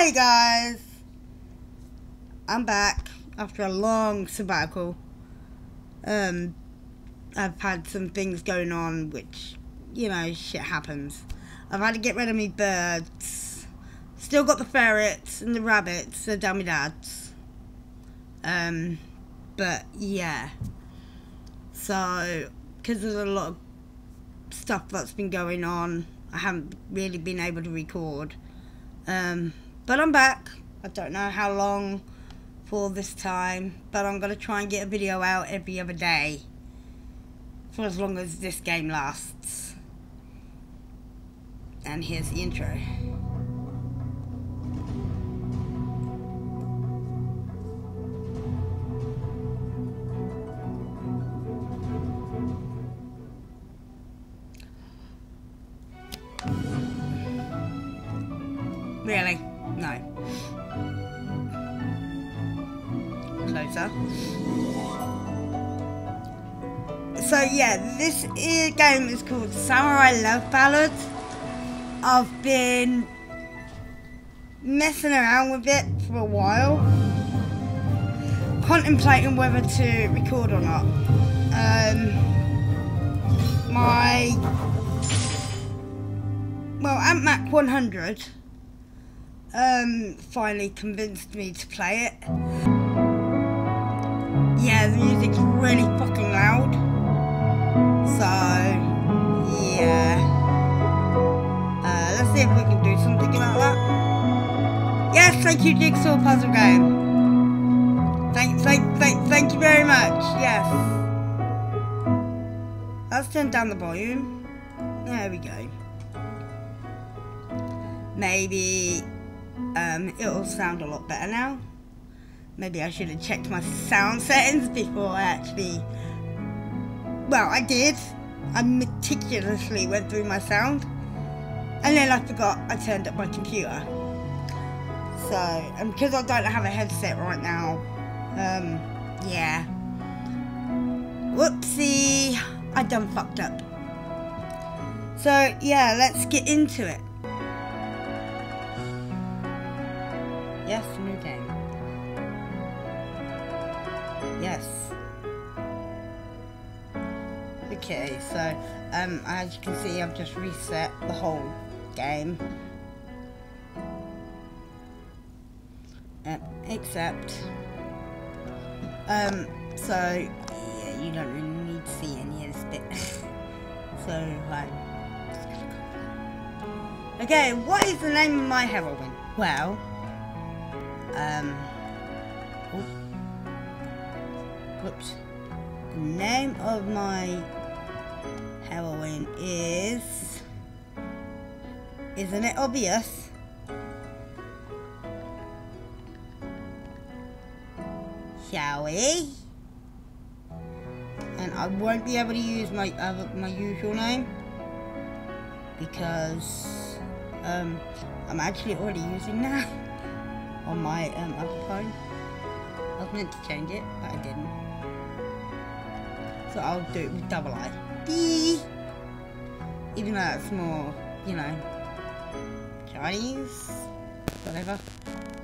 Hey guys, I'm back after a long sabbatical. I've had some things going on which, you know, shit happens. I've had to get rid of me birds. Still got the ferrets and the rabbits, they're down my dad's. But yeah. So, because there's a lot of stuff that's been going on, I haven't really been able to record. But I'm back. I don't know how long for this time, but I'm going to try and get a video out every other day for as long as this game lasts. And here's the intro. Really? No. Closer. So yeah, this game is called Samurai Love Ballad. I've been messing around with it for a while, contemplating whether to record or not. Aunt Mac 100 finally convinced me to play it. Yeah, the music's really fucking loud. So, yeah. Let's see if we can do something about that. Yes, thank you, Jigsaw Puzzle Game. Thank you very much. Yes. Let's turn down the volume. There we go. Maybe it'll sound a lot better now. Maybe I should have checked my sound settings before I actually... Well, I did. I meticulously went through my sound. And then I forgot I turned up my computer. So, and because I don't have a headset right now, yeah. Whoopsie. I done fucked up. So, yeah, let's get into it. Yes, new game. Yes. Okay, so as you can see, I've just reset the whole game. Except so yeah, you don't really need to see any of this bit. So okay, what is the name of my heroine? Well, whoops. The name of my heroine is... Isn't it obvious? Shall we? And I won't be able to use my usual name because I'm actually already using that on my other phone. I was meant to change it, but I didn't. So I'll do it with double I. B. Even though that's more, you know, Chinese. Whatever.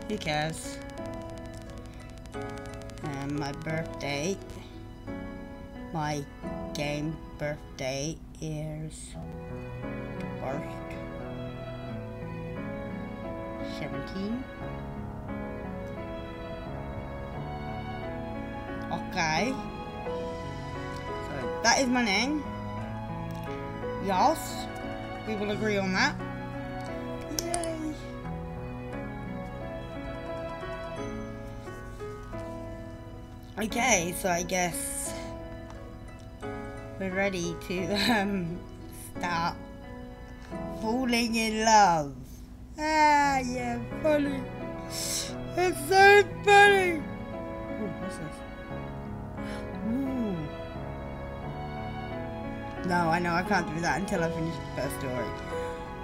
Who cares? And my birthday. My game birthday is the 1st. 17. Okay. So that is my name. Yes. We will agree on that. Yay. Okay, so I guess we're ready to start falling in love. Ah, yeah, funny. It's so funny. Ooh, what's this? Ooh. No, I know I can't do that until I finish the first story.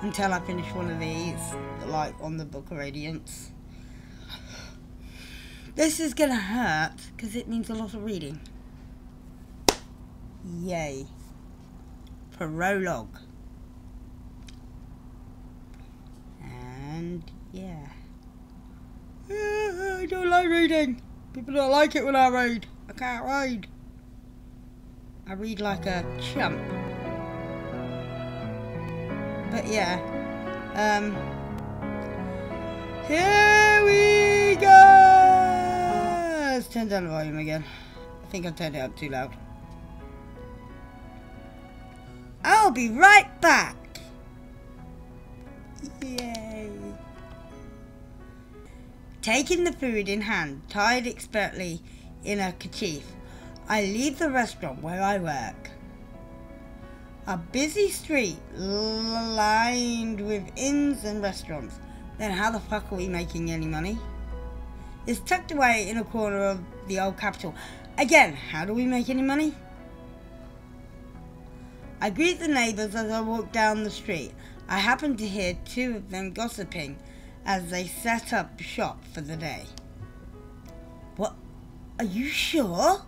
Until I finish one of these, like on the Book of Radiance. This is gonna hurt because it means a lot of reading. Yay. Prologue. And yeah. I don't like reading. People don't like it when I read. I can't read. I read like a chump. But yeah. Here we go! Let's turn down the volume again. I think I turned it up too loud. I'll be right back. Yay. Taking the food in hand, tied expertly in a kerchief, I leave the restaurant where I work. A busy street lined with inns and restaurants. Then how the fuck are we making any money? It's tucked away in a corner of the old capital. Again, how do we make any money? I greet the neighbours as I walk down the street. I happen to hear two of them gossiping as they set up shop for the day. What? Are you sure?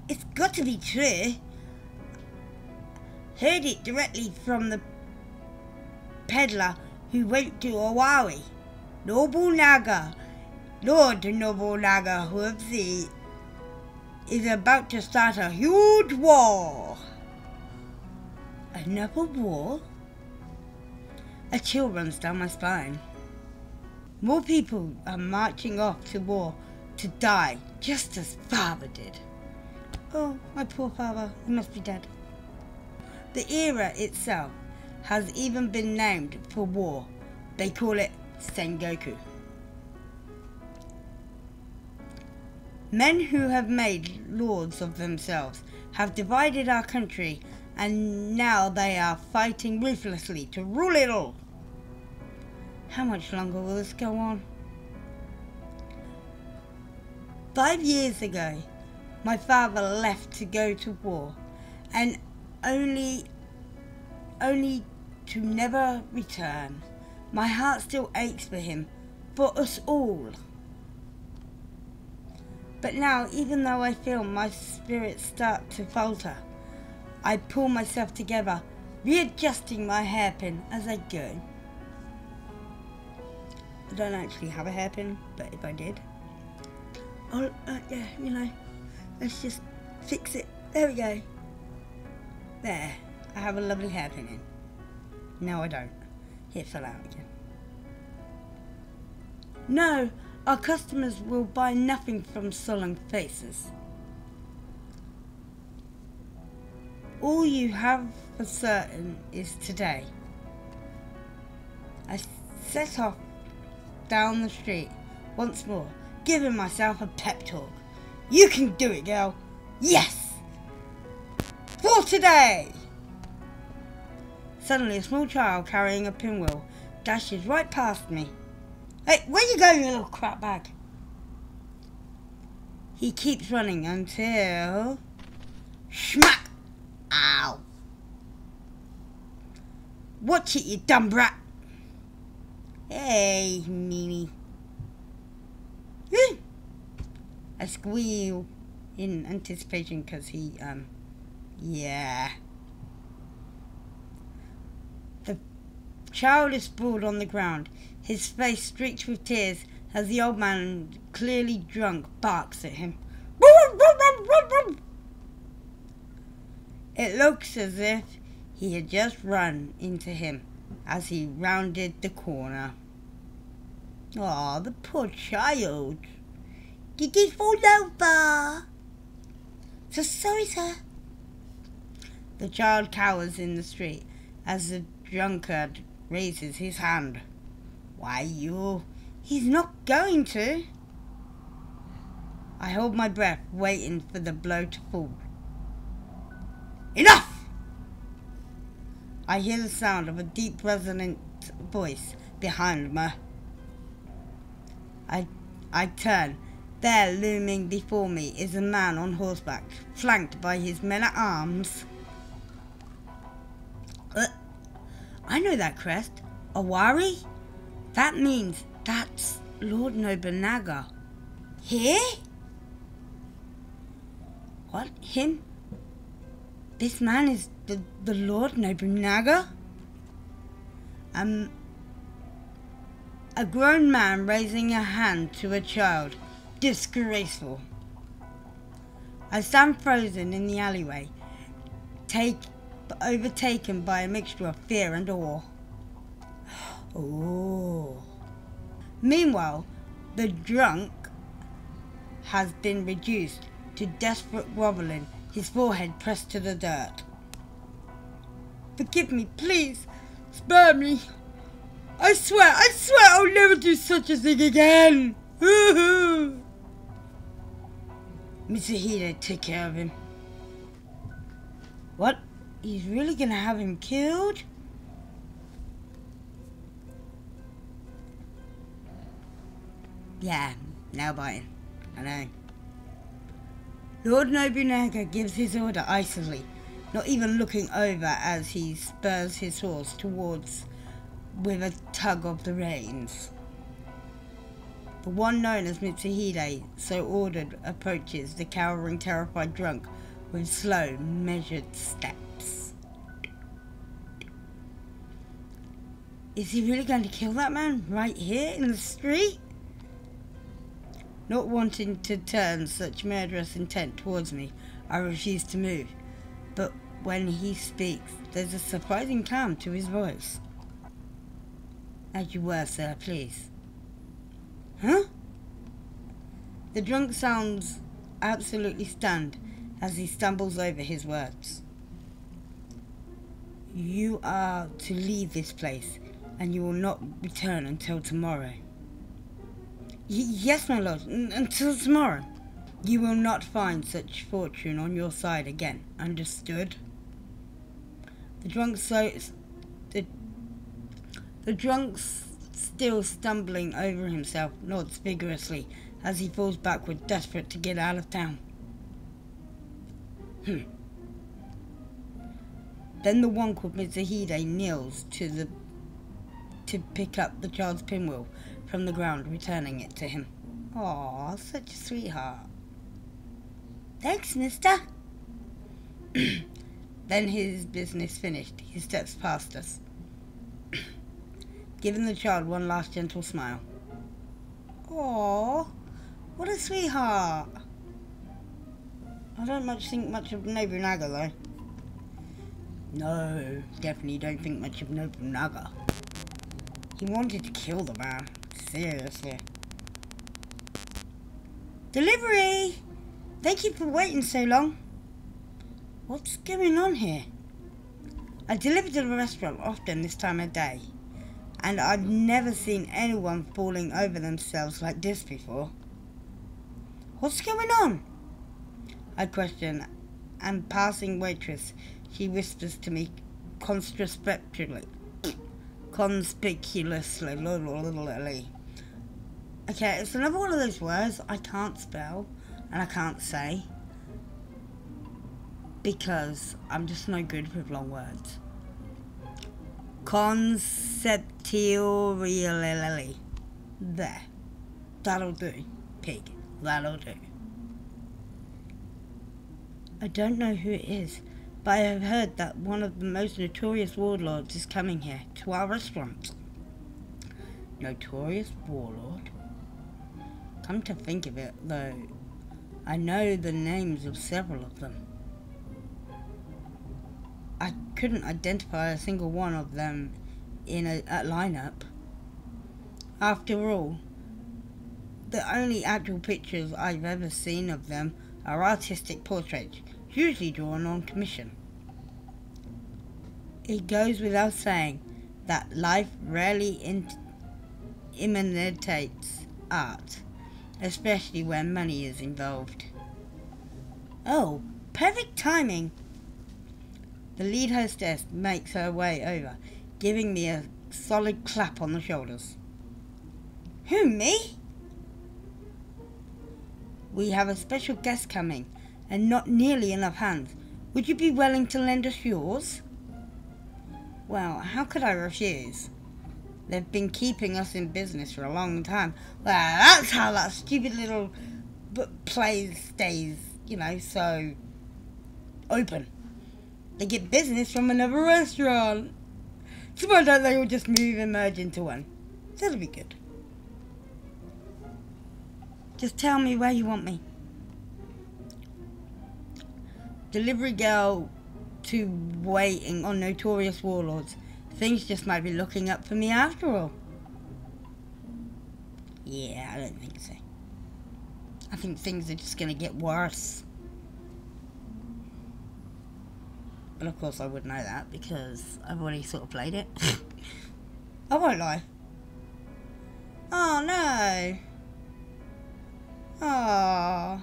It's got to be true. Heard it directly from the peddler who went to Hawaii. Nobunaga, Lord Nobunaga Hoofsy, is about to start a huge war. Another war? A chill runs down my spine. More people are marching off to war to die, just as father did. Oh, my poor father, he must be dead. The era itself has even been named for war. They call it Sengoku. Men who have made lords of themselves have divided our country, and now they are fighting ruthlessly to rule it all. How much longer will this go on? 5 years ago, my father left to go to war, and only to never return. My heart still aches for him, for us all. But now, even though I feel my spirit start to falter, I pull myself together, readjusting my hairpin as I go. I don't actually have a hairpin, but if I did, yeah, you know, let's just fix it. There we go. There, I have a lovely hairpin in. No, I don't. It fell out again. No, our customers will buy nothing from sullen faces. All you have for certain is today. I set off down the street once more, giving myself a pep talk. You can do it, girl. Yes! For today! Suddenly, a small child carrying a pinwheel dashes right past me. Hey, where you going, you little crap bag? He keeps running until... Schmack! Ow! Watch it, you dumb brat! Hey, Mimi. I squeal in anticipation because he, yeah. The child is sprawled on the ground, his face streaked with tears as the old man, clearly drunk, barks at him. It looks as if he had just run into him as he rounded the corner. Aw, the poor child. Did he fall over? So sorry, sir. The child cowers in the street as the drunkard raises his hand. Why, you? He's not going to. I hold my breath, waiting for the blow to fall. Enough! I hear the sound of a deep, resonant voice behind me. I turn. There, looming before me, is a man on horseback, flanked by his men-at-arms. I know that crest. Awari? That means that's Lord Nobunaga. Here? What? Him? This man is the Lord Nobunaga? A grown man raising a hand to a child. Disgraceful. I stand frozen in the alleyway, overtaken by a mixture of fear and awe. Oh. Meanwhile, the drunk has been reduced to desperate grovelling, his forehead pressed to the dirt. Forgive me, please. Spare me. I swear I'll never do such a thing again. Mitsuhide, take care of him. What? He's really gonna have him killed? Yeah, now biting. I know. Lord Nobunaga gives his order icily, not even looking over as he spurs his horse towards with a tug of the reins. The one known as Mitsuhide, so ordered, approaches the cowering, terrified drunk with slow, measured steps. Is he really going to kill that man right here in the street? Not wanting to turn such murderous intent towards me, I refuse to move. But when he speaks, there's a surprising calm to his voice. As you were, sir, please. Huh? The drunk sounds absolutely stunned as he stumbles over his words. You are to leave this place, and you will not return until tomorrow. Yes, my lord, until tomorrow. You will not find such fortune on your side again, understood? The drunk's still stumbling over himself, nods vigorously as he falls backward, desperate to get out of town. Then the one called Mitsuhide kneels to pick up the child's pinwheel from the ground, returning it to him. Aw, such a sweetheart. Thanks, mister. Then, his business finished, he steps past us, giving the child one last gentle smile. Aw, what a sweetheart. I don't think much of Nobunaga, though. No, definitely don't think much of Nobunaga. He wanted to kill the man. Seriously. Delivery! Thank you for waiting so long. What's going on here? I deliver to the restaurant often this time of day, and I've never seen anyone falling over themselves like this before. What's going on? I question, and passing waitress, she whispers to me conspicuously. Okay, it's another one of those words I can't spell and I can't say because I'm just no good with long words. Conceptually. There. That'll do, pig. That'll do. I don't know who it is, but I have heard that one of the most notorious warlords is coming here, to our restaurant. Notorious warlord? Come to think of it, though, I know the names of several of them. I couldn't identify a single one of them in a lineup. After all, the only actual pictures I've ever seen of them are artistic portraits, usually drawn on commission. It goes without saying that life rarely imitates art, especially when money is involved. Oh, perfect timing! The lead hostess makes her way over, giving me a solid clap on the shoulders. Who, me? We have a special guest coming, and not nearly enough hands. Would you be willing to lend us yours? Well, how could I refuse? They've been keeping us in business for a long time. Well, that's how that stupid little place stays, so open. They get business from another restaurant. So why don't they all just merge into one? That'll be good. Just tell me where you want me. Delivery girl to waiting on notorious warlords. Things just might be looking up for me after all. Yeah, I don't think so. I think things are just gonna get worse. But of course I would know that because I've already sort of played it. I won't lie. Oh no. Oh.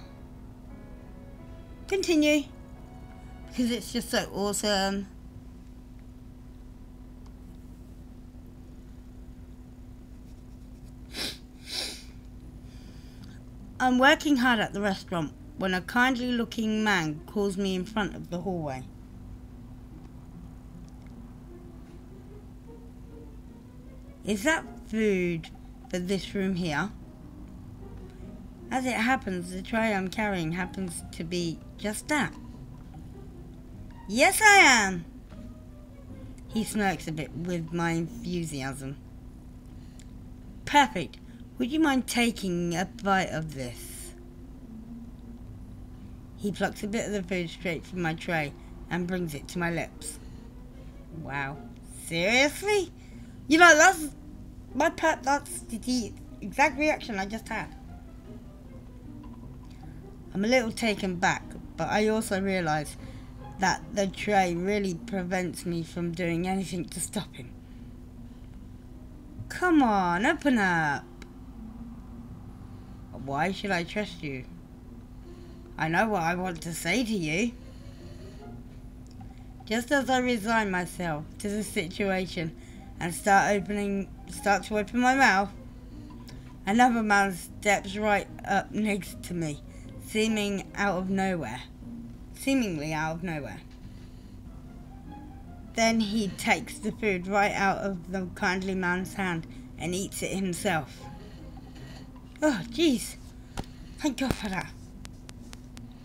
Continue. Because it's just so awesome. I'm working hard at the restaurant when a kindly looking man calls me in front of the hallway. Is that food for this room here? As it happens, the tray I'm carrying happens to be just that. Yes, I am. He smirks a bit with my enthusiasm. Perfect. Would you mind taking a bite of this? He plucks a bit of the food straight from my tray and brings it to my lips. Wow. Seriously? You know, that's the exact reaction I just had. I'm a little taken back, but I also realise that the tray really prevents me from doing anything to stop him. Come on, open up. Why should I trust you? I know what I want to say to you. Just as I resign myself to the situation and start to open my mouth, another man steps right up next to me, seemingly out of nowhere. Then he takes the food right out of the kindly man's hand and eats it himself. Oh, jeez. Thank God for that.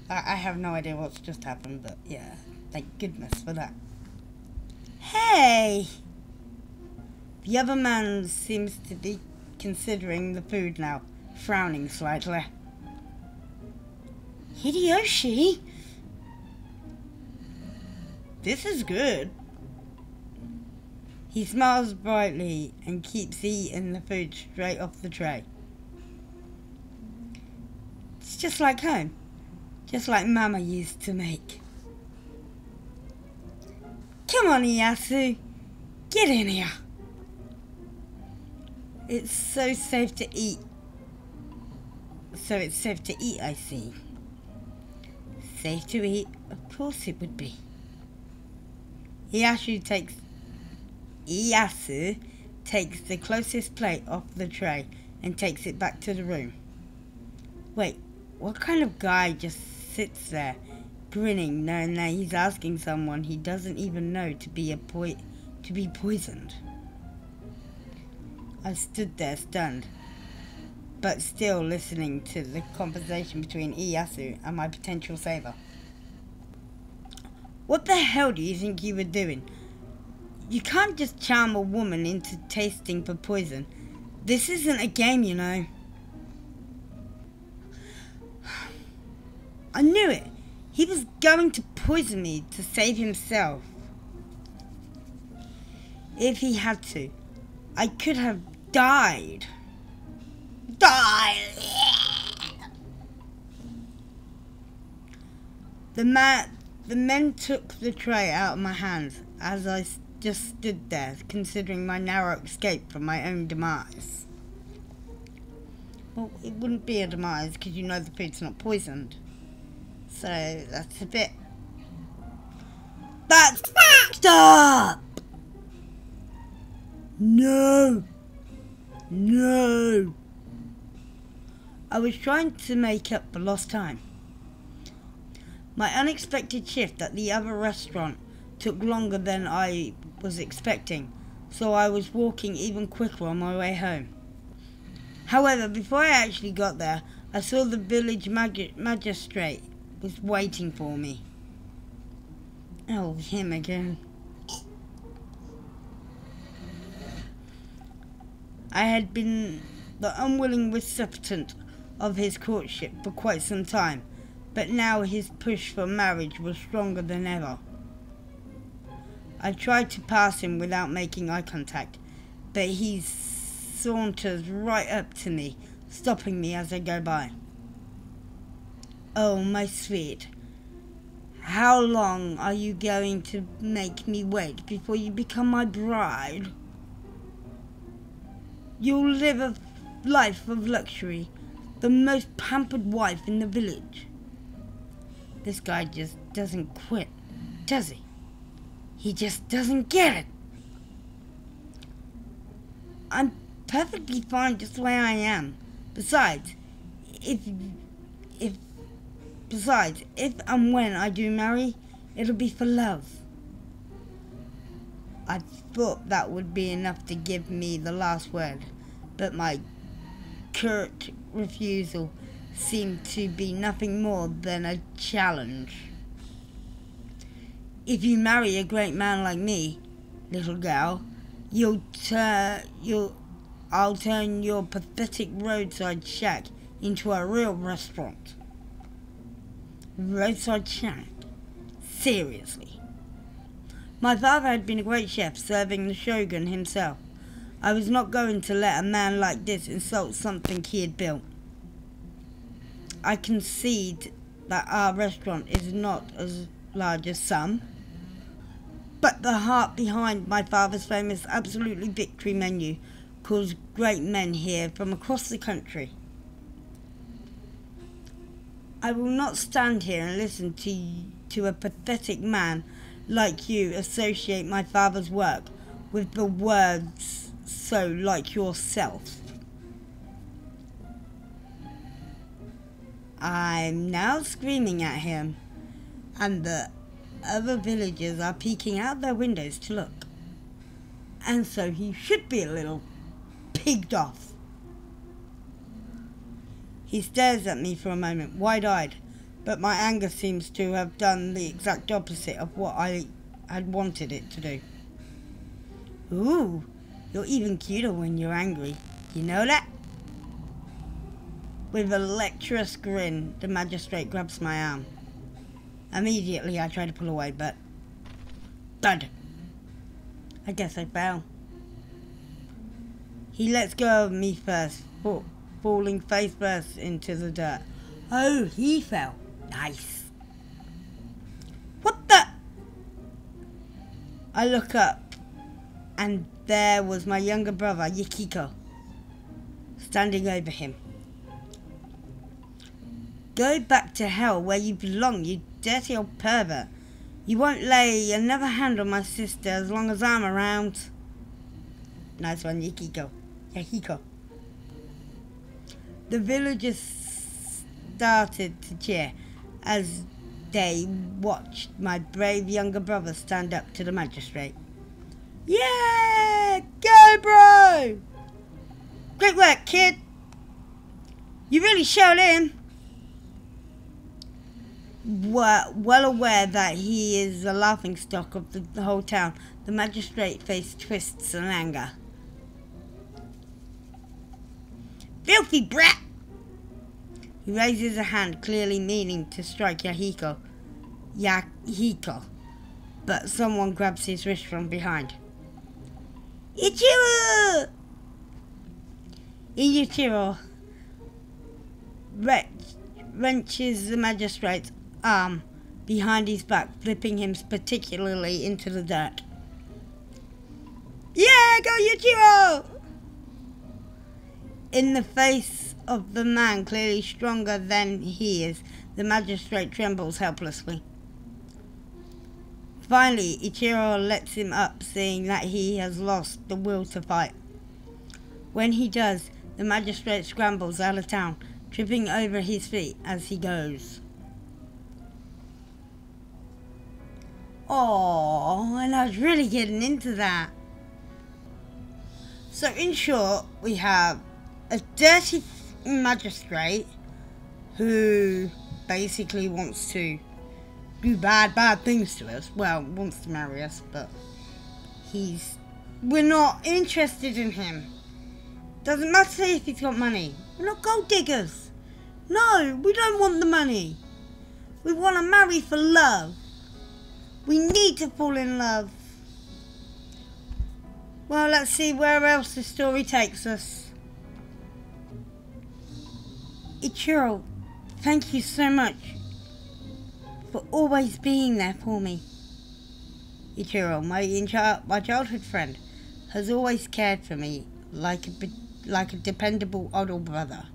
I have no idea what's just happened, but yeah, thank goodness for that. Hey! The other man seems to be considering the food now, frowning slightly. Hideyoshi! This is good. He smiles brightly and keeps eating the food straight off the tray. It's just like home. Just like Mama used to make. Come on, Iyasu. Get in here. It's so safe to eat. So it's safe to eat, I see. Safe to eat? Of course it would be. Iyasu takes the closest plate off the tray and takes it back to the room. Wait, what kind of guy just sits there, grinning, knowing that he's asking someone he doesn't even know to be poisoned? I stood there stunned, but still listening to the conversation between Iyasu and my potential saver. What the hell do you think you were doing? You can't just charm a woman into tasting for poison. This isn't a game, you know. I knew it. He was going to poison me to save himself. If he had to, I could have died. The men took the tray out of my hands as I just stood there, considering my narrow escape from my own demise. Well, it wouldn't be a demise because you know the food's not poisoned. So that's a bit... That's fucked up! No! No! I was trying to make up for lost time. My unexpected shift at the other restaurant took longer than I was expecting, so I was walking even quicker on my way home. However, before I actually got there, I saw the village magistrate was waiting for me. Oh, him again. I had been the unwilling recipient of his courtship for quite some time, but now his push for marriage was stronger than ever. I tried to pass him without making eye contact, but he saunters right up to me, stopping me as I go by. "Oh, my sweet, how long are you going to make me wait before you become my bride? You'll live a life of luxury, the most pampered wife in the village." This guy just doesn't quit, does he? He just doesn't get it. I'm perfectly fine just the way I am. Besides, if and when I do marry, it'll be for love. I thought that would be enough to give me the last word, but my curt refusal seemed to be nothing more than a challenge. "If you marry a great man like me, little gal, I'll turn your pathetic roadside shack into a real restaurant." Roadside shack? Seriously? My father had been a great chef, serving the shogun himself. I was not going to let a man like this insult something he had built. I concede that our restaurant is not as large as some, but the heart behind my father's famous Absolutely Victory menu calls great men here from across the country. I will not stand here and listen to a pathetic man like you associate my father's work with the words so like yourself. I'm now screaming at him, and the other villagers are peeking out their windows to look. And so he should be a little pigged off. He stares at me for a moment, wide-eyed, but my anger seems to have done the exact opposite of what I had wanted it to do. "Ooh, you're even cuter when you're angry. You know that?" With a lecherous grin, the magistrate grabs my arm. Immediately I try to pull away, but thud. I guess I fell. He lets go of me first, falling face first into the dirt. Oh, he fell. Nice. What the? I look up, and there was my younger brother, Yukiko, standing over him. "Go back to hell where you belong, you dirty old pervert. You won't lay another hand on my sister as long as I'm around." Nice one, Yukiko. The villagers started to cheer as they watched my brave younger brother stand up to the magistrate. "Yeah! Go, bro! Great work, kid! You really showed him." Well aware that he is the laughingstock of the whole town, the magistrate face twists in anger. "Filthy brat!" He raises a hand, clearly meaning to strike Yahiko, but someone grabs his wrist from behind. "Ichiro!" Ichiro wrenches the magistrate's arm behind his back, flipping him particularly into the dirt. "Yeah, go Ichiro!" In the face of the man clearly stronger than he is, the magistrate trembles helplessly. Finally, Ichiro lets him up, seeing that he has lost the will to fight. When he does, the magistrate scrambles out of town, tripping over his feet as he goes. Oh, and I was really getting into that. So in short, we have a dirty magistrate who basically wants to do bad things to us. Well, wants to marry us, but we're not interested in him. Doesn't matter if he's got money. We're not gold diggers. No, we don't want the money. We want to marry for love. We need to fall in love. Well, let's see where else the story takes us. Ichiro, thank you so much for always being there for me. Ichiro, my childhood friend, has always cared for me like a dependable older brother.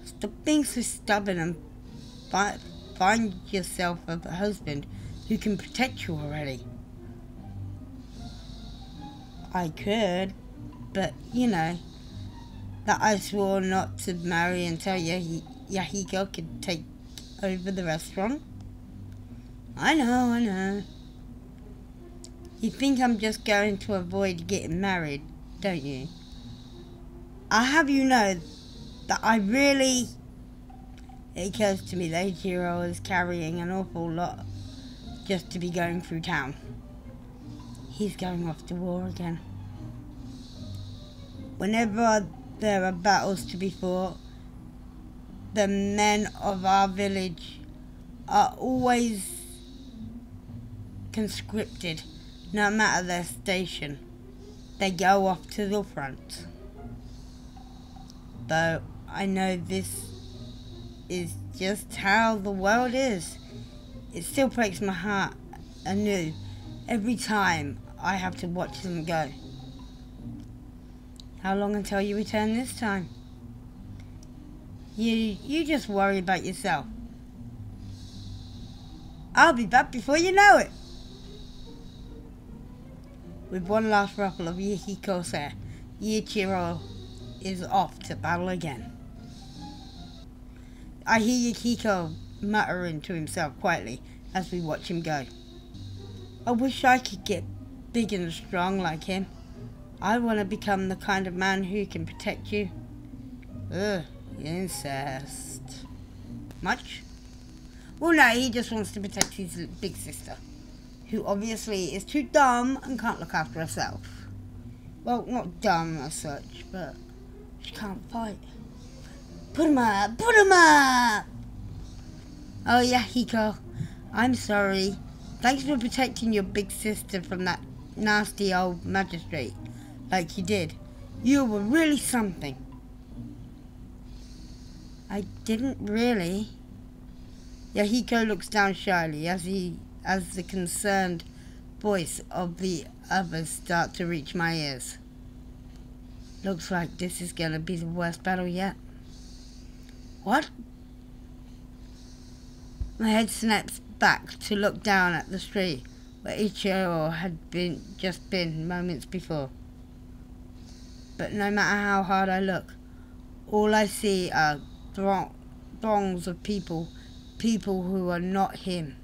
Stop being so stubborn and find yourself a husband who can protect you already. I could, but you know, that I swore not to marry until Yahiko could take over the restaurant. I know. You think I'm just going to avoid getting married, don't you? I'll have you know that it occurs to me that Ichiro is carrying an awful lot just to be going through town. He's going off to war again. Whenever there are battles to be fought, the men of our village are always conscripted, no matter their station. They go off to the front. Though I know this is just how the world is, it still breaks my heart anew every time I have to watch them go. How long until you return this time? You just worry about yourself. I'll be back before you know it. With one last ruffle of Yahiko's hair, Ichiro is off to battle again. I hear Yahiko muttering to himself quietly as we watch him go. I wish I could get big and strong like him. I want to become the kind of man who can protect you. Ugh, incest. Much? Well, no, he just wants to protect his big sister, who obviously is too dumb and can't look after herself. Well, not dumb as such, but she can't fight. Put him up! Put him up! Oh, Yahiko, I'm sorry. Thanks for protecting your big sister from that nasty old magistrate, like you did. You were really something. I didn't really. Yahiko looks down shyly as the concerned voice of the others start to reach my ears. Looks like this is gonna be the worst battle yet. What? My head snaps back to look down at the street where Ichiro had just been moments before. But no matter how hard I look, all I see are throngs of people who are not him.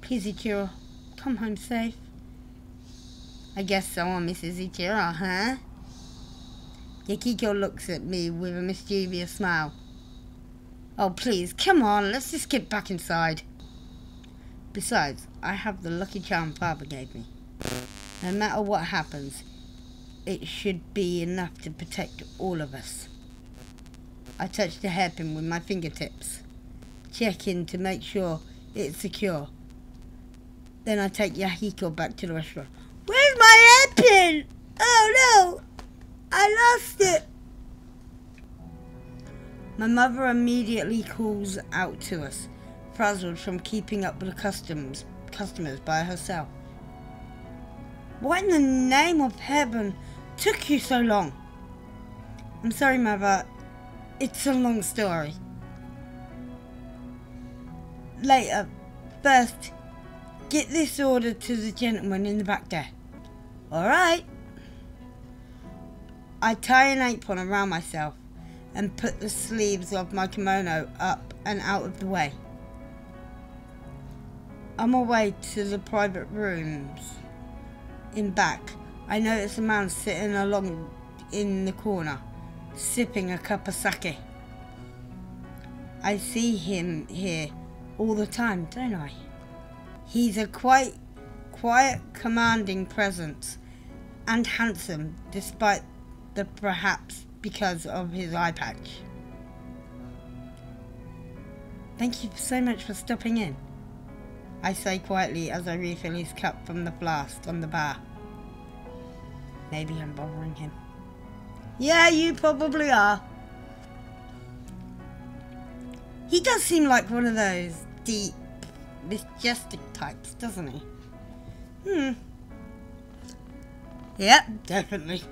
Please, Ichiro, come home safe. I guess someone misses Ichiro, huh? Yahiko looks at me with a mischievous smile. Oh, please, come on, let's just get back inside. Besides, I have the lucky charm Father gave me. No matter what happens, it should be enough to protect all of us. I touch the hairpin with my fingertips, checking to make sure it's secure. Then I take Yahiko back to the restaurant. Where's my hairpin? Oh no! I lost it! My mother immediately calls out to us, frazzled from keeping up with the customers by herself. What in the name of heaven took you so long? I'm sorry, Mother. It's a long story. Later. First, get this order to the gentleman in the back there. Alright. I tie an apron around myself and put the sleeves of my kimono up and out of the way. On my way to the private rooms in back, I notice a man sitting along in the corner, sipping a cup of sake. I see him here all the time, don't I? He's a quiet, commanding presence and handsome despite the perhaps because of his eye patch. Thank you so much for stopping in, I say quietly as I refill his cup from the flask on the bar. Maybe I'm bothering him. Yeah, you probably are. He does seem like one of those deep, majestic types, doesn't he? Yep, definitely.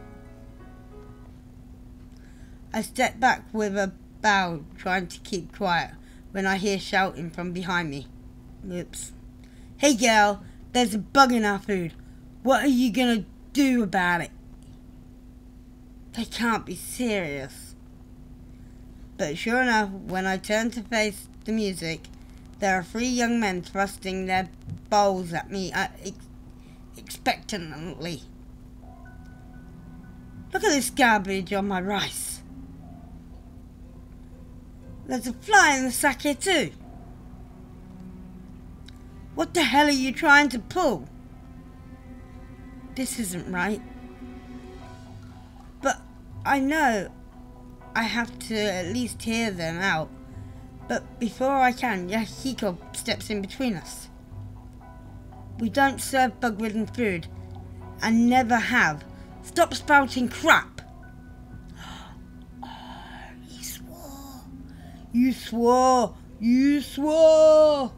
I step back with a bow, trying to keep quiet, when I hear shouting from behind me. Oops. Hey girl, there's a bug in our food. What are you gonna do about it? They can't be serious. But sure enough, when I turn to face the music, there are 3 young men thrusting their bowls at me expectantly. Look at this garbage on my rice. There's a fly in the sack here too. What the hell are you trying to pull? This isn't right. But I know I have to at least hear them out. But before I can, Yahiko steps in between us. We don't serve bug-ridden food, and never have. Stop spouting crap. He swore. You swore. You swore.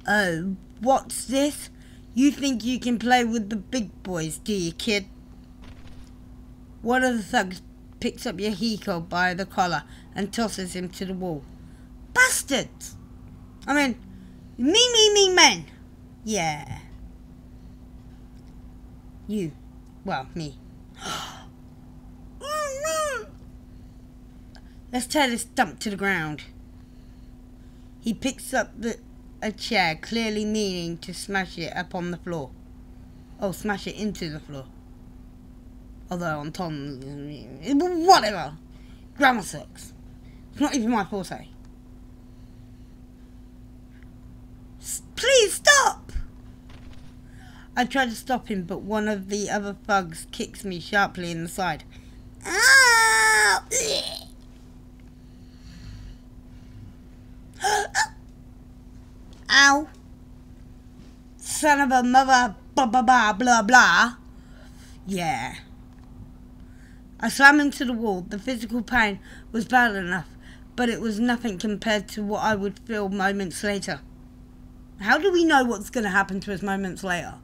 Oh, what's this? You think you can play with the big boys, do you, kid? One of the thugs picks up Yahiko by the collar and tosses him to the wall. Bastards! I mean, me, men! Yeah. You. Well, me. Oh, no! Let's tear this dump to the ground. He picks up a chair, clearly meaning to smash it upon the floor. Oh, smash it into the floor. Although on Tom, whatever. Grammar sucks. It's not even my forte. Please stop! I try to stop him, but one of the other thugs kicks me sharply in the side. Ow! Ow! Son of a mother, blah blah blah blah blah. Yeah. I slam into the wall. The physical pain was bad enough, but it was nothing compared to what I would feel moments later. How do we know what's going to happen to us moments later?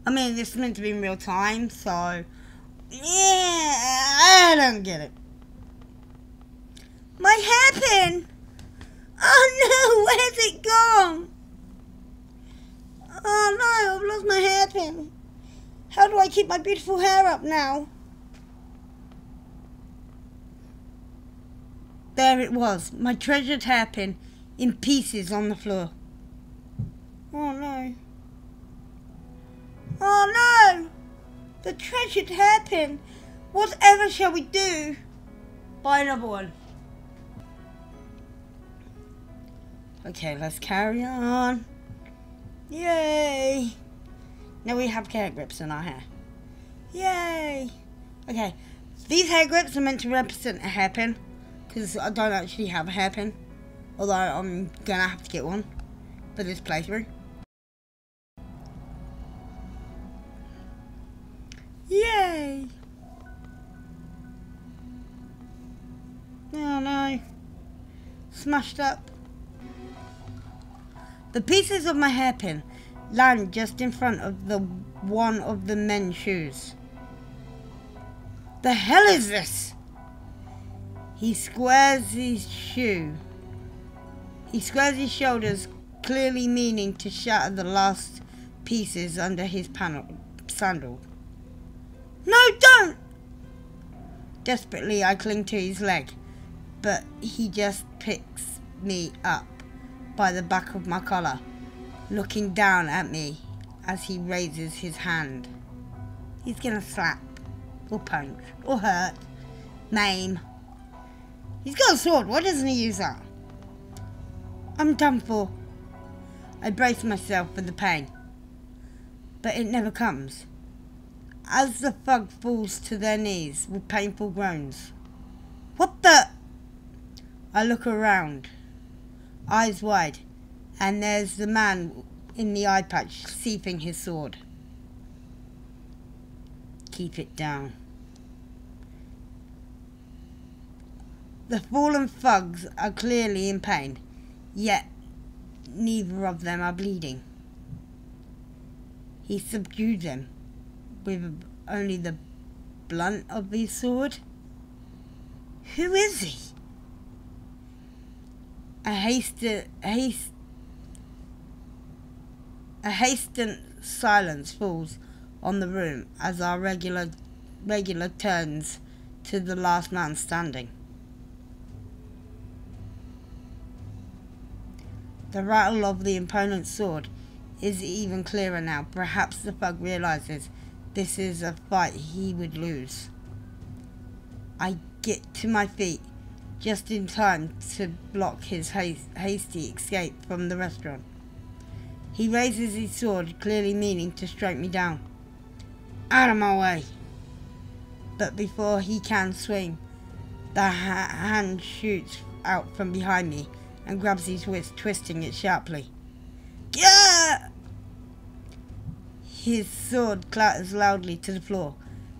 I mean, this is meant to be in real time, so... yeah, I don't get it. My hairpin! Oh no, where's it gone? Oh no, I've lost my hairpin. How do I keep my beautiful hair up now? There it was, my treasured hairpin in pieces on the floor. Oh no. Oh no! The treasured hairpin! Whatever shall we do? Buy another one. Okay, let's carry on. Yay! Now we have hair grips in our hair. Yay! Okay, these hair grips are meant to represent a hairpin, because I don't actually have a hairpin, although I'm gonna have to get one for this playthrough. Yay! Oh no. Smashed up. The pieces of my hairpin land just in front of one of the men's shoes. The hell is this? He squares his shoulders, clearly meaning to shatter the last pieces under his sandal. No, don't! Desperately, I cling to his leg, but he just picks me up by the back of my collar, looking down at me as he raises his hand. He's gonna slap, or punch, or hurt, maim. He's got a sword, why doesn't he use that? I'm done for. I brace myself for the pain, but it never comes. as the thug falls to their knees with painful groans. What the? I look around, eyes wide, and there's the man in the eye patch sheathing his sword. Keep it down. The fallen thugs are clearly in pain, yet neither of them are bleeding. He subdued them with only the blunt of his sword. Who is he? A hastened silence falls on the room as our regular turns to the last man standing. The rattle of the opponent's sword is even clearer now. Perhaps the thug realizes this is a fight he would lose. I get to my feet just in time to block his hasty escape from the restaurant. He raises his sword, clearly meaning to strike me down. Out of my way! But before he can swing, the hand shoots out from behind me and grabs his wrist, twisting it sharply. Yeah! His sword clatters loudly to the floor,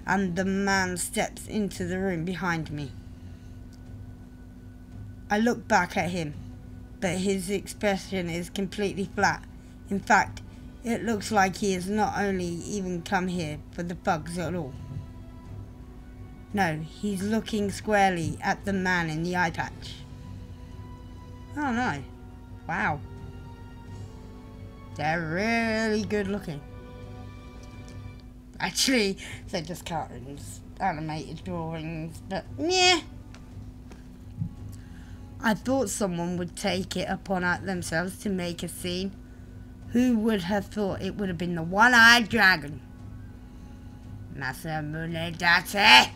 and the man steps into the room behind me. I look back at him, but his expression is completely flat. In fact, it looks like he has not only even come here for the thugs at all. No, he's looking squarely at the man in the eye patch. Oh no. Wow. They're really good looking. Actually, they're just cartoons, animated drawings, but yeah. I thought someone would take it upon themselves to make a scene. Who would have thought it would have been the one-eyed dragon? Masamune Date!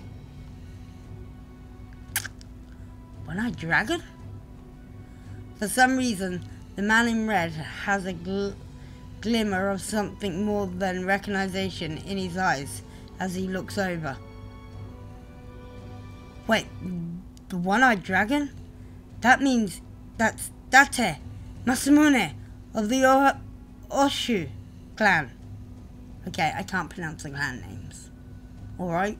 One-eyed dragon? For some reason, the man in red has a glimmer of something more than recognition in his eyes as he looks over. Wait, the one-eyed dragon? That means that's Date Masamune of the Oshu clan. Okay, I can't pronounce the clan names. Alright.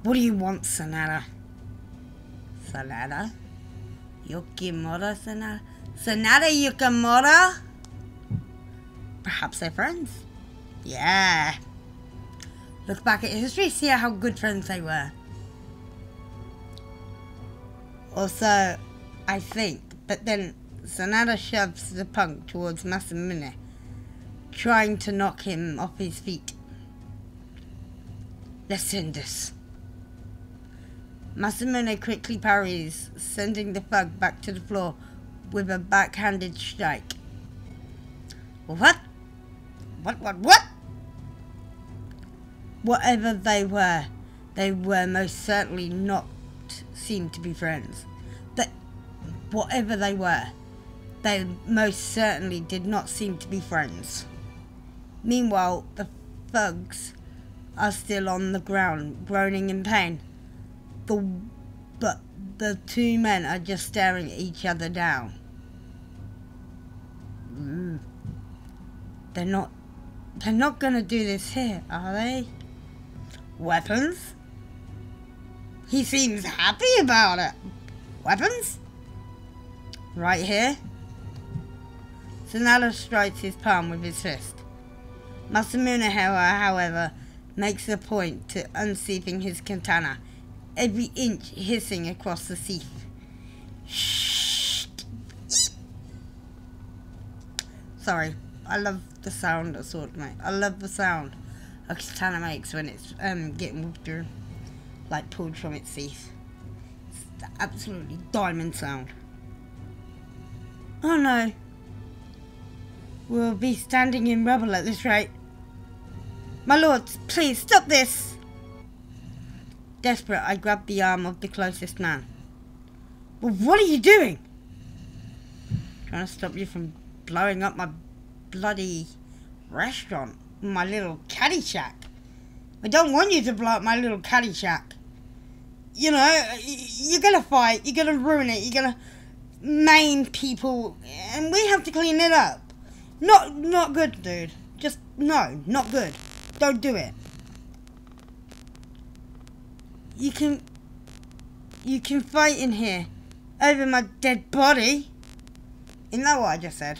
What do you want, Sanada? Sanada? Yukimura Sanada? Sanada Yukimura? Perhaps they're friends? Yeah. Look back at history, see how good friends they were. Also, I think, but then Sanada shoves the punk towards Masamune, trying to knock him off his feet. Let's end this. Masamune quickly parries, sending the thug back to the floor with a backhanded strike. What? What? Whatever they were most certainly not seem to be friends. But whatever they were, they most certainly did not seem to be friends. Meanwhile, the thugs are still on the ground, groaning in pain. But the two men are just staring at each other down. They're not gonna do this here, are they? Weapons? He seems happy about it. Weapons? Right here. Sanada strikes his palm with his fist. Masamune, however, makes a point to unsheathing his katana, every inch hissing across the sheath. Shh. Sorry, I love the sound a sword makes. I love the sound a katana makes when it's getting withdrawn, like pulled from its sheath. It's the absolutely diamond sound. Oh no. We'll be standing in rubble at this rate. My lords, please stop this! Desperate, I grab the arm of the closest man. Well, what are you doing? Trying to stop you from blowing up my bloody restaurant. my little caddy shack. I don't want you to blow up my little caddy shack. You know, you're gonna fight, you're gonna ruin it, you're gonna maim people, and we have to clean it up. Not good, dude. Just, no, not good. Don't do it. You can fight in here over my dead body. Isn't that what I just said?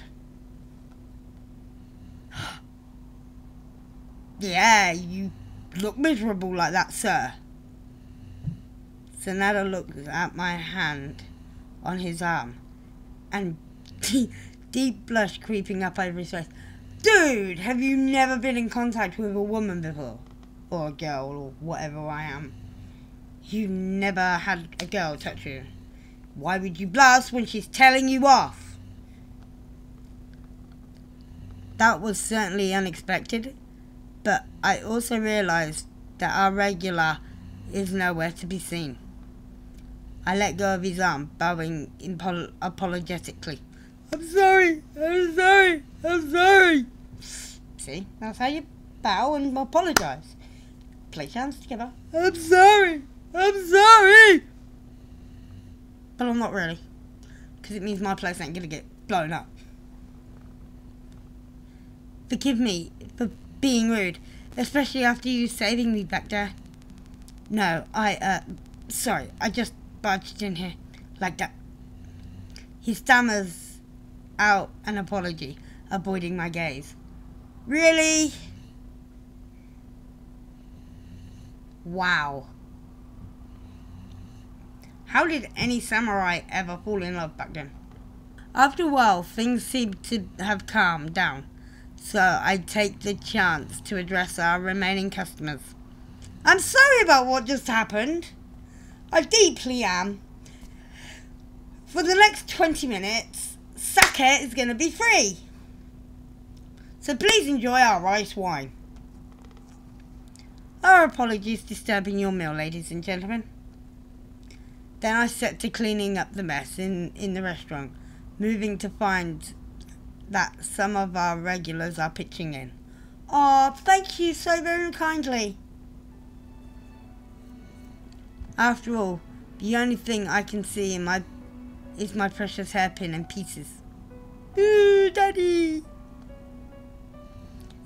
Yeah, you look miserable like that, sir. Sonata looks at my hand on his arm, and deep blush creeping up over his face. Dude, have you never been in contact with a woman before? Or a girl, or whatever I am. You never had a girl touch you. Why would you blush when she's telling you off? That was certainly unexpected, but I also realised that our regular is nowhere to be seen. I let go of his arm, bowing apologetically. I'm sorry. See, that's how you bow and apologise. Place your hands together. I'm sorry. But I'm not really, because it means my place ain't gonna get blown up. Forgive me for being rude, especially after you saving me back there. No, sorry, I just barged in here like that. He stammers out an apology, avoiding my gaze. Really? Wow. How did any samurai ever fall in love back then? After a while, things seemed to have calmed down, so I take the chance to address our remaining customers. I'm sorry about what just happened. I deeply am. For the next 20 minutes, sake is going to be free. So please enjoy our rice wine. Our apologies disturbing your meal, ladies and gentlemen. Then I set to cleaning up the mess in the restaurant, moving to find that some of our regulars are pitching in. Oh, thank you so very kindly. After all, the only thing I can see is my precious hairpin in pieces. Ooh, Daddy!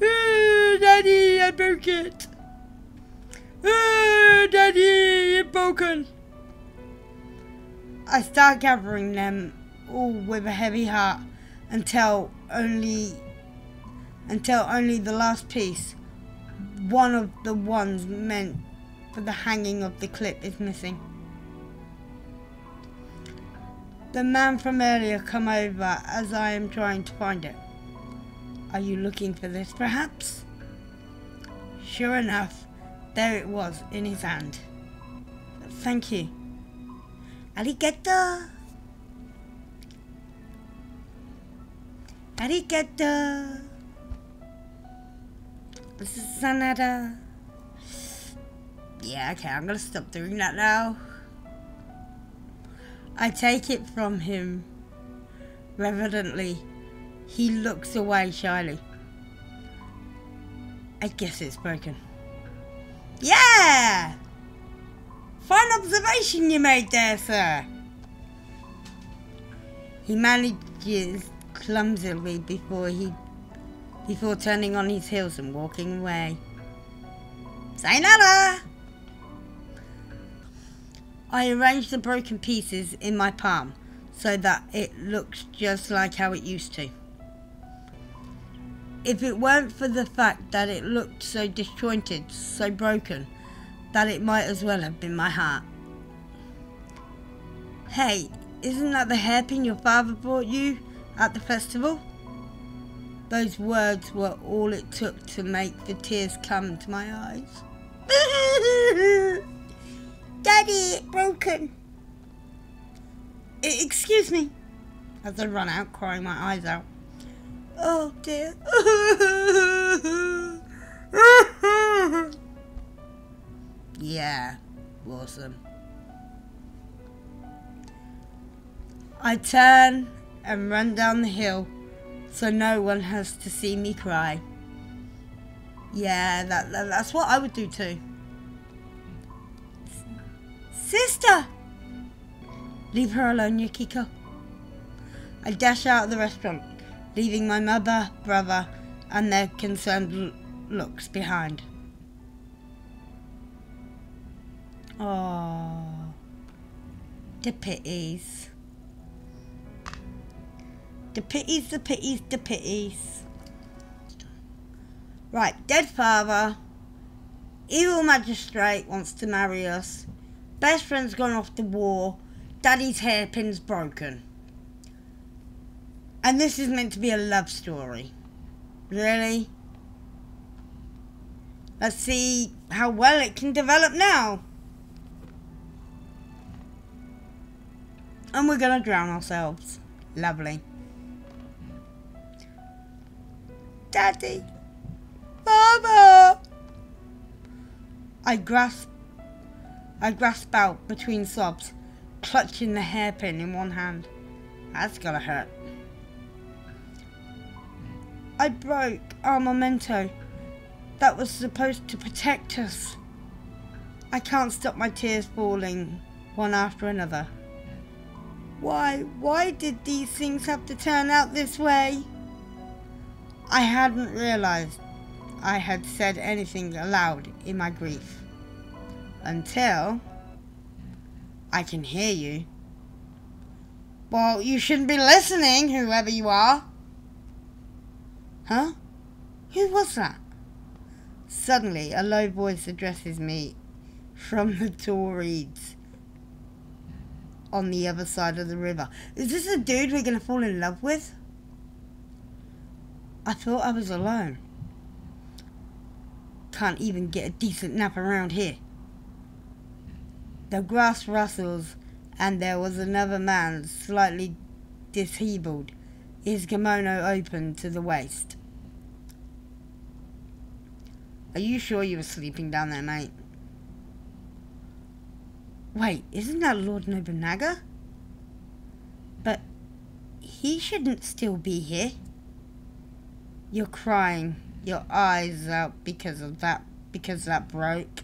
Ooh, Daddy, I broke it! Ooh, Daddy, it's broken! I start gathering them all with a heavy heart until only the last piece, one of the ones meant for the hanging of the clip, is missing. The man from earlier come over as I am trying to find it. Are you looking for this, perhaps? Sure enough, there it was in his hand. Thank you. Arigato. Arigato. This is Sanada. Yeah, okay, I'm gonna stop doing that now. I take it from him reverently. He looks away shyly. I guess it's broken. Yeah! Fine observation you made there, sir. He manages clumsily before turning on his heels and walking away. Sayonara! I arrange the broken pieces in my palm so that it looks just like how it used to. If it weren't for the fact that it looked so disjointed, so broken, that it might as well have been my heart. Hey, isn't that the hairpin your father brought you at the festival? Those words were all it took to make the tears come to my eyes. Daddy, it's broken. Excuse me. As I run out, crying my eyes out. Oh dear. Yeah, awesome. I turn and run down the hill so no one has to see me cry. Yeah, that's what I would do too. Sister! Leave her alone, Yukiko. I dash out of the restaurant, leaving my mother, brother, and their concerned looks behind. Oh, the pities. The pities, the pities, the pities. Right, dead father. Evil magistrate wants to marry us. Best friend's gone off to war. Daddy's hairpin's broken. And this is meant to be a love story. Really? Let's see how well it can develop now. And we're gonna drown ourselves. Lovely. Daddy. Mama. I grasp out between sobs, clutching the hairpin in one hand. That's gonna hurt. I broke our memento that was supposed to protect us. I can't stop my tears falling one after another. Why did these things have to turn out this way? I hadn't realized I had said anything aloud in my grief. Until I can hear you. Well, you shouldn't be listening, whoever you are. Huh? Who was that? Suddenly, a low voice addresses me from the tall reeds on the other side of the river. Is this a dude we're going to fall in love with? I thought I was alone. Can't even get a decent nap around here. The grass rustles, and there was another man, slightly disheveled, his kimono open to the waist. Are you sure you were sleeping down there, mate? Wait, isn't that Lord Nobunaga? But he shouldn't still be here. You're crying your eyes out because that broke.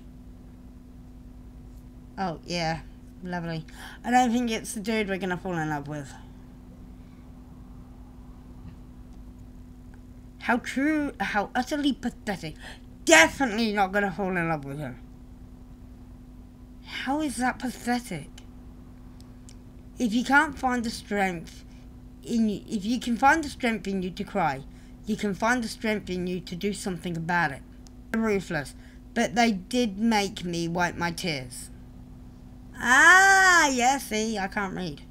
Oh, yeah. Lovely. I don't think it's the dude we're gonna fall in love with. How true, how utterly pathetic. Definitely not gonna fall in love with him. How is that pathetic? If you can't find the strength in you, if you can find the strength in you to cry, you can find the strength in you to do something about it. They're ruthless, but they did make me wipe my tears. Ah, yeah, see, I can't read.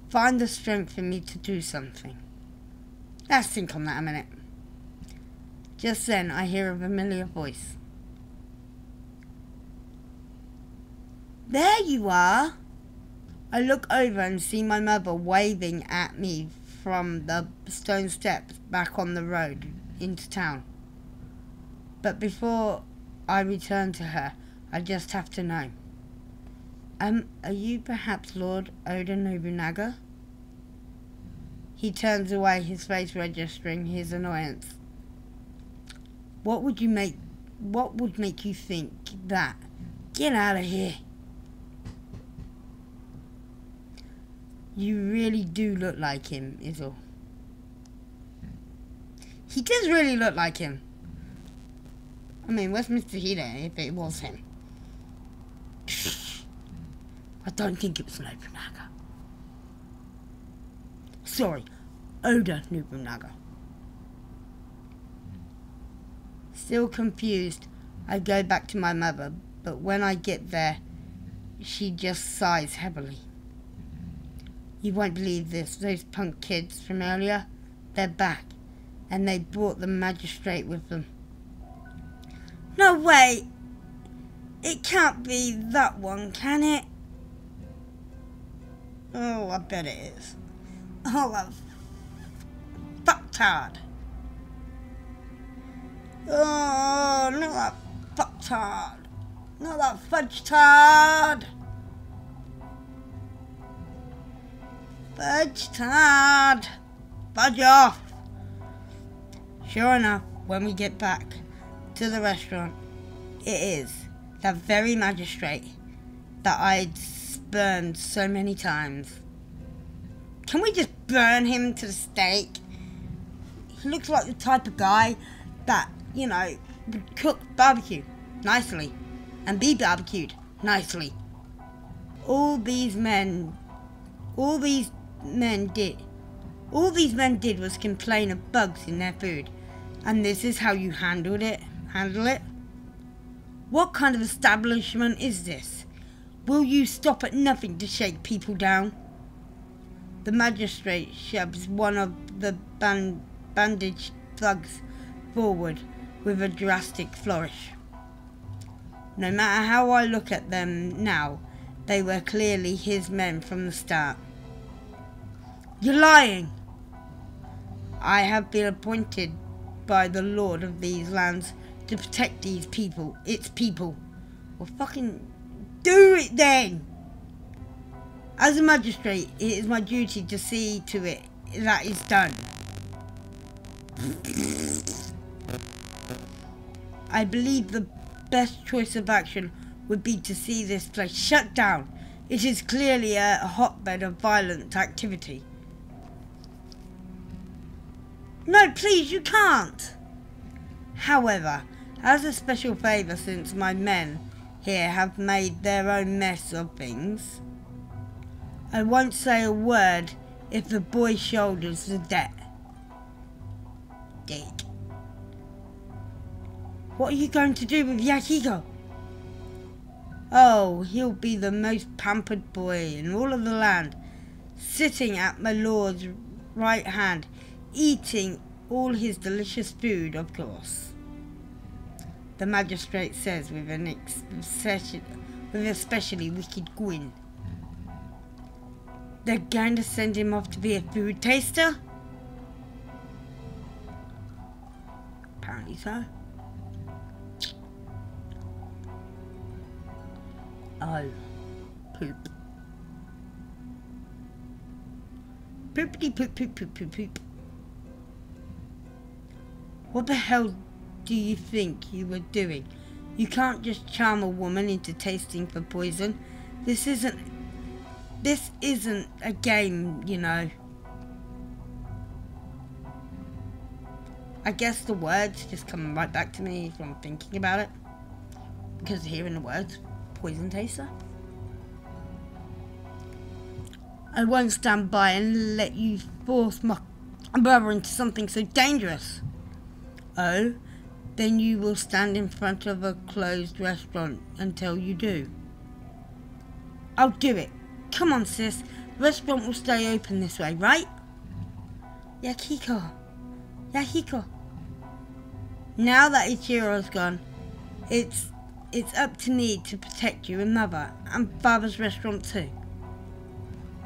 Find the strength in me to do something. Let's think on that a minute. Just then, I hear a familiar voice. There you are! I look over and see my mother waving at me from the stone steps back on the road into town. But before I return to her, I just have to know. Are you perhaps Lord Oda Nobunaga? He turns away, his face registering his annoyance. What would make you think that? Get out of here. You really do look like him, is all. He does really look like him. I mean, where's Mr. Hide if it was him? I don't think it was Nobunaga. Sorry, Oda Nobunaga. Still confused, I go back to my mother, but when I get there, she just sighs heavily. You won't believe this, those punk kids from earlier, they're back, and they brought the magistrate with them. No way! It can't be that one, can it? Oh, I bet it is. Oh, that fucktard. Oh, not that fucktard. Not that fudge-tard. Fudge-tard. Fudge off. Sure enough, when we get back to the restaurant, it is that very magistrate that I'd spurned so many times. Can we just burn him to the stake? He looks like the type of guy that, you know, would cook barbecue nicely and be barbecued nicely. All these men did was complain of bugs in their food, and this is how you handle it? What kind of establishment is this? Will you stop at nothing to shake people down? The magistrate shoves one of the bandaged thugs forward with a drastic flourish. No matter how I look at them now, they were clearly his men from the start. You're lying! I have been appointed by the lord of these lands to protect these people, its people. Well, fucking do it then! As a magistrate, it is my duty to see to it that is done. I believe the best choice of action would be to see this place shut down. It is clearly a hotbed of violent activity. No, please, you can't. However, as a special favour, since my men here have made their own mess of things, I won't say a word if the boy shoulders the debt. Dick. What are you going to do with Yahiko? Oh, he'll be the most pampered boy in all of the land, sitting at my lord's right hand, eating all his delicious food, of course. The magistrate says with an especially wicked grin. They're going to send him off to be a food taster? Apparently so. Oh, poop. Poopity poop poop poop poop poop. What the hell do you think you were doing? You can't just charm a woman into tasting for poison. This isn't a game, you know. I guess the words just come right back to me from thinking about it. Because hearing the words, poison taster. I won't stand by and let you force my brother into something so dangerous. Oh, then you will stand in front of a closed restaurant until you do. I'll do it. Come on, sis. The restaurant will stay open this way, right? Yahiko. Now that Ichiro's gone, it's up to me to protect you and Mother, and Father's restaurant too.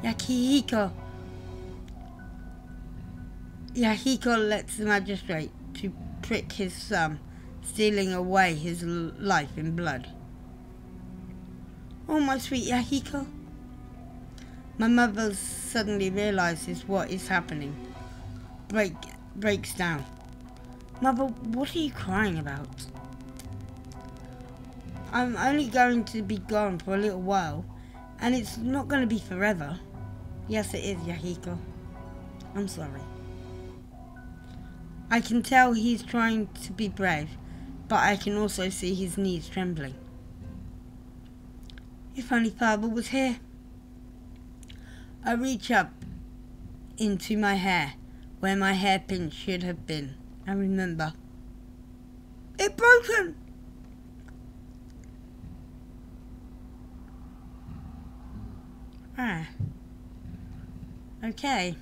Yahiko lets the magistrate to prick his thumb, stealing away his life in blood. Oh, my sweet Yahiko. My mother suddenly realizes what is happening. Breaks down. Mother, what are you crying about? I'm only going to be gone for a little while, and it's not going to be forever. Yes, it is, Yahiko. I'm sorry. I can tell he's trying to be brave, but I can also see his knees trembling. If only Father was here. I reach up into my hair, where my hairpin should have been, and remember. It's broken! Ah. Okay.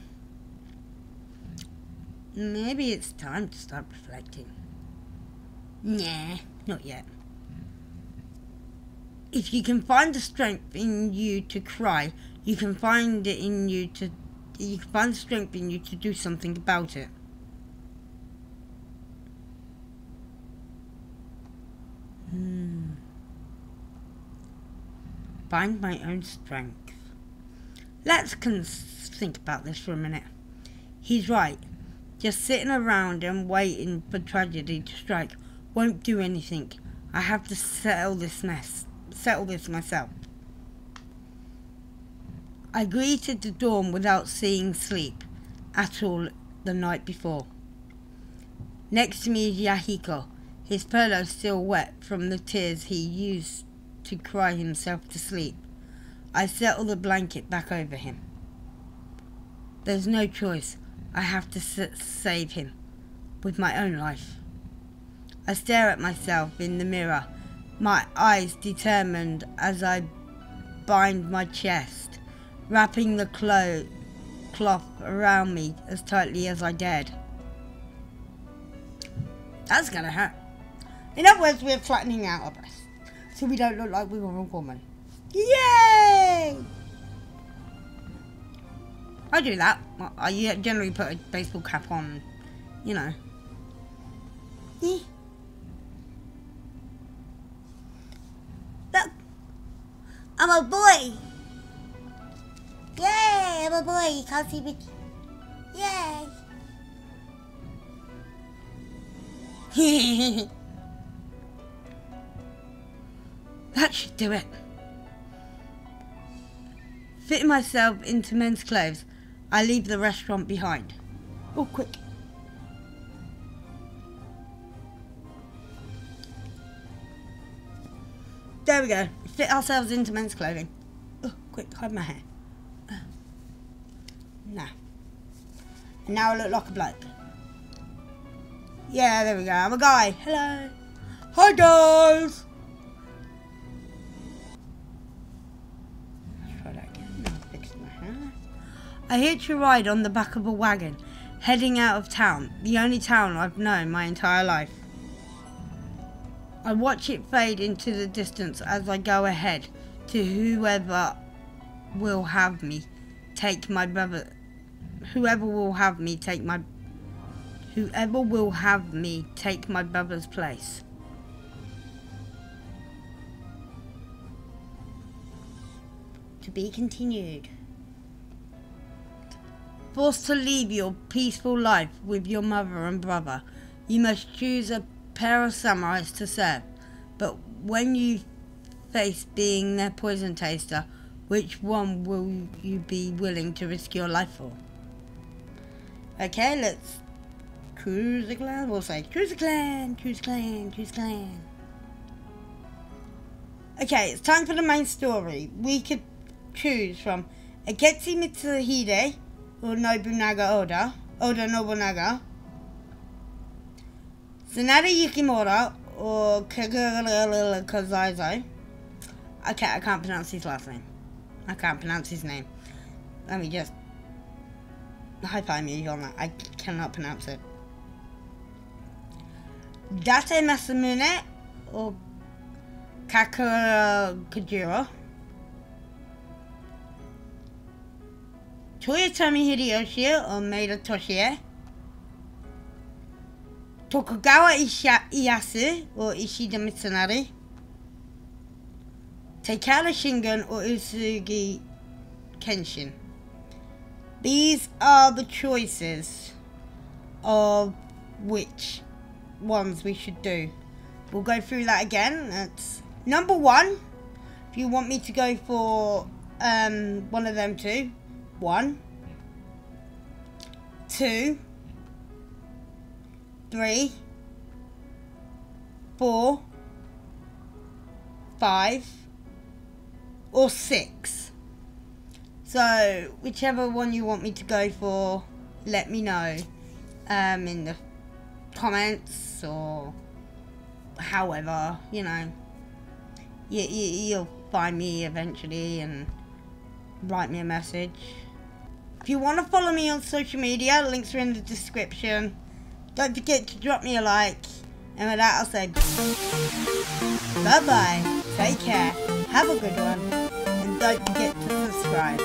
Maybe it's time to start reflecting. Nah, not yet. If you can find the strength in you to cry, you can find it in you to find strength in you to do something about it. Find my own strength. Let's think about this for a minute. He's right. Just sitting around and waiting for tragedy to strike won't do anything. I have to settle this myself. I greeted the dawn without seeing sleep at all the night before. Next to me is Yahiko, his pillow still wet from the tears he used to cry himself to sleep. I settle the blanket back over him. There's no choice. I have to save him with my own life. I stare at myself in the mirror, my eyes determined as I bind my chest, wrapping the cloth around me as tightly as I dared. That's gonna hurt. In other words, we're flattening out our breasts, so we don't look like we were a woman. Yay! I do that. I generally put a baseball cap on, you know. Yeah. Look! I'm a boy! Yay! I'm a boy! You can't see me. Yay! That should do it. Fitting myself into men's clothes, I leave the restaurant behind. Oh, quick. There we go. Fit ourselves into men's clothing. Oh, quick, hide my hair. Nah. And now I look like a bloke. Yeah, there we go. I'm a guy. Hello. Hi, guys. Let's try that again. I'll fix my hair. I hitch a ride on the back of a wagon, heading out of town, the only town I've known my entire life. I watch it fade into the distance as I go ahead to whoever will have me take my brother. Whoever will have me take my brother's place. To be continued. Forced to leave your peaceful life with your mother and brother, you must choose a pair of samurais to serve. But when you face being their poison taster, which one will you be willing to risk your life for? Okay, let's choose a clan. We'll say choose a clan, choose clan, choose clan. Okay, it's time for the main story. We could choose from Akechi Mitsuhide or Oda Nobunaga, Tsunade Yukimura or Kagura Kozaizo. Okay, I can't pronounce his last name. I can't pronounce his name. Let me just high-five me on that. I cannot pronounce it. Date Masamune or Kakura Kujiro. Toyotomi Hideyoshi or Maeda Toshie. Tokugawa Ieyasu or Ishida Mitsunari. Takeru Shingon or Uesugi Kenshin. These are the choices of which ones we should do. We'll go through that again. That's number 1. If you want me to go for one of them two. 1, 2, 3, 4, 5, or 6. So whichever one you want me to go for, let me know in the comments or however, you know. You'll find me eventually and write me a message. If you want to follow me on social media, links are in the description. Don't forget to drop me a like. And with that, I'll say bye-bye. Take care. Have a good one. And don't forget to subscribe.